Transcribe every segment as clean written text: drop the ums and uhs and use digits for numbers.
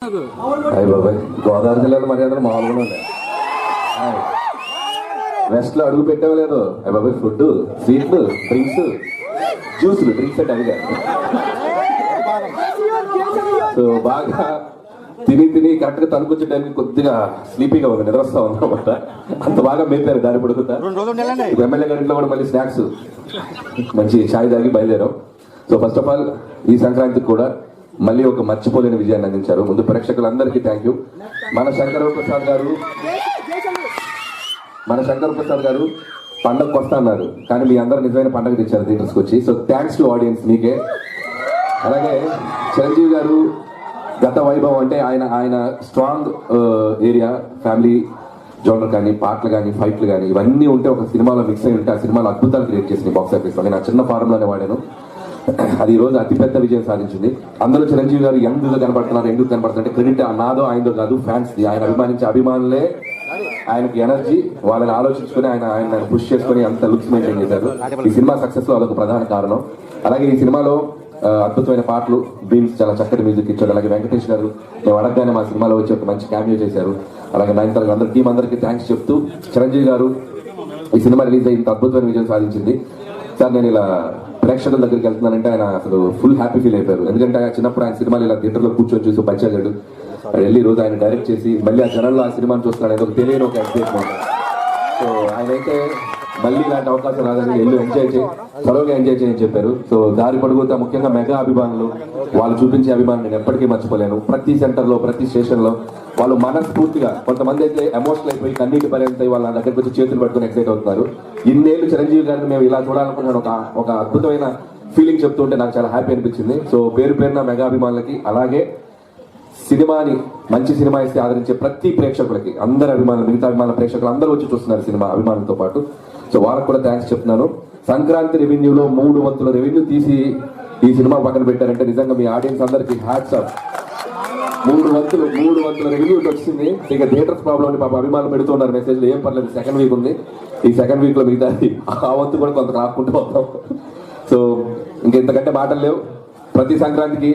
అయ్యి బాబాయ్, గోదావరి జిల్లాలో మర్యాదలు మామూలుగా ఉన్నాయి. వెస్ట్ లో అడుగు పెట్టావు లేదు. అయ్యి బాబాయ్, ఫుడ్, స్వీట్లు, డ్రింక్స్, జ్యూసులు, డ్రింక్స్ అంటే అడిగా. సో బాగా తిని కరెక్ట్ గా తనుకొచ్చే టైంకి కొద్దిగా స్లీపీగా ఉంది, నిద్ర వస్తా ఉంది అనమాట. అంత బాగా మేపారు దారి పడుకుంటా. ఎమ్మెల్యే గారి ఇంట్లో కూడా మళ్ళీ స్నాక్స్, మంచి ఛాయ్ తాగి బయలుదేరాం. సో ఫస్ట్ ఆఫ్ ఆల్ ఈ సంక్రాంతికి కూడా మళ్ళీ ఒక మర్చిపోలేని విజయాన్ని అందించారు. ముందు ప్రేక్షకులందరికీ థ్యాంక్ యూ. మన శంకర్ ప్రసాద్ గారు పండగకు వస్తా అన్నారు, కానీ మీ అందరూ నిజమైన పండగ తెచ్చారు థియేటర్స్కి వచ్చి. సో థ్యాంక్స్ టు ఆడియన్స్, మీకే. అలాగే చిరంజీవి గారు గత వైభవం అంటే ఆయన స్ట్రాంగ్ ఏరియా, ఫ్యామిలీ జోనర్ కానీ, పాటలు కానీ, ఫైట్లు కానీ, ఇవన్నీ ఉంటే ఒక సినిమాలో మిక్స్ అయి ఉంటే ఆ సినిమాలో అద్భుతాలు క్రియేట్ చేసింది బాక్స్ ఆఫీస్. నేను ఆ చిన్న ఫారంలోనే వాడాను. అది ఈ రోజు అతిపెద్ద విజయం సాధించింది. అందరూ చిరంజీవి గారు ఎందుకు కనబడుతున్నారు, ఎందుకు కనబడుతుంటే క్రెడిట్ నాదో ఆయనదో కాదు, ఫ్యాన్స్ ది. ఆయన అభిమానించే అభిమానులే ఆయనకి ఎనర్జీ, వాళ్ళని ఆలోచించుకుని ఆయన పుష్ చేసుకుని అంత లుక్స్ మెయింటైన్ చేశారు. ఈ సినిమా సక్సెస్ లో అదొక ప్రధాన కారణం. అలాగే ఈ సినిమాలో అద్భుతమైన పాటలు, బీమ్స్, చాలా చక్కటి మ్యూజిక్ ఇచ్చాడు. అలాగే వెంకటేష్ గారు మేము అడగగానే మా సినిమాలో వచ్చి ఒక మంచి క్యామియో చేశారు. అలాగే నైన్త్ అందరి టీం అందరికీ థ్యాంక్స్ చెప్తూ, చిరంజీవి గారు ఈ సినిమా రిలీజ్ అయ్యి ఇంత అద్భుతమైన విజయం సాధించింది. సార్ నేను ఇలా ప్రేక్షకుల దగ్గరికి వెళ్తున్నానంటే ఆయన అసలు ఫుల్ హ్యాపీ ఫీల్ అయిపోయారు. ఎందుకంటే చిన్నప్పుడు ఆయన సినిమాలు ఇలా థియేటర్లో కూర్చొని చూసి బచ్చాగాడు వెళ్ళి రోజు ఆయన డైరెక్ట్ చేసి మళ్ళీ ఆ జనంలో ఆ సినిమాని చూస్తున్నాడు. ఏదో తెలియని ఒక ఎక్సైట్మెంట్. సో ఆయన అయితే మళ్ళీ ఇలాంటి అవకాశం రాదని వెళ్ళి త్వరగా ఎంజాయ్ చేయని చెప్పారు. సో దారి పడుగుతా ముఖ్యంగా మెగా అభిమానులు, వాళ్ళు చూపించే అభిమానులు నేను ఎప్పటికీ మర్చిపోలేను. ప్రతి సెంటర్లో, ప్రతి స్టేషన్లో వాళ్ళు మనస్ఫూర్తిగా, కొంతమంది అయితే ఎమోషనల్ అయిపోయి కన్నీటి పర్యంతాయి వాళ్ళ దగ్గరికి వచ్చి చేతులు పట్టుకుని ఎక్సైట్ అవుతున్నారు. ఇన్నేళ్ళు చిరంజీవి గారిని మేము ఇలా చూడాలనుకున్నాను, ఒక అద్భుతమైన ఫీలింగ్ చెప్తుంటే నాకు చాలా హ్యాపీ అనిపించింది. సో పేరున మెగా అభిమానులకి, అలాగే సినిమాని మంచి సినిమా ఇస్తే ఆదరించే ప్రతి ప్రేక్షకులకి, అందరి అభిమానులు, మిగతా అభిమానుల ప్రేక్షకులు అందరూ వచ్చి చూస్తున్నారు సినిమా అభిమానులతో పాటు. సో వాళ్ళకు కూడా థ్యాంక్స్ చెప్తున్నాను. సంక్రాంతి రెవెన్యూలో 3 వంతుల రెవెన్యూ తీసి ఈ సినిమా పక్కన పెట్టారంటే నిజంగా మీ ఆడియన్స్ అందరికి హ్యాట్స్ ఆఫ్. 3 వంతుల రెవెన్యూ వచ్చింది. ఇక థియేటర్స్ ప్రాబ్లం అని పాప అభిమానులు పెడుతున్నారు మెసేజ్లు. ఏం పర్లేదు, సెకండ్ వీక్ ఉంది, ఈ సెకండ్ వీక్ లో మిగతా ఆ వంతు కూడా కొంత రాకుంటూ వస్తాం. సో ఇంకెంతకంటే మాటలు లేవు. ప్రతి సంక్రాంతికి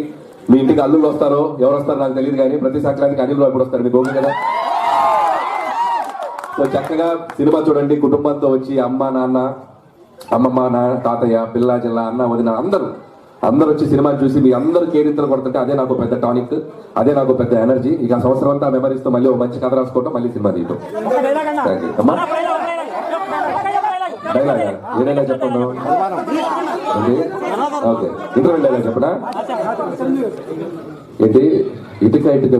మీ ఇంటికి అల్లుళ్ళు వస్తారో ఎవరు వస్తారో నాకు తెలియదు, కానీ ప్రతి సంక్రాంతికి అనిల్ ఎప్పుడు వస్తారు మీకు ఓకే కదా. సో చక్కగా సినిమా చూడండి, కుటుంబంతో వచ్చి అమ్మ నాన్న, అమ్మమ్మ, నాన్న, తాతయ్య, పిల్ల జిల్లా, అన్న, వదిన అందరూ వచ్చి సినిమా చూసి మీ అందరూ కేరింతలు కొడుతుంటే అదే నాకు పెద్ద టానిక్, అదే నాకు పెద్ద ఎనర్జీ. ఇక సంవత్సరం అంతా మెమరీస్ తో మళ్ళీ ఒక మంచి కథ రాసుకోవటం, మళ్ళీ సినిమా తీయటం. అమ్మా డైలాగా ఏదైనా చెప్పండి. ఓకే, ఇంటర్వ్యూ డైలాగ్ చెప్పనా? ఏంటి ఇటుక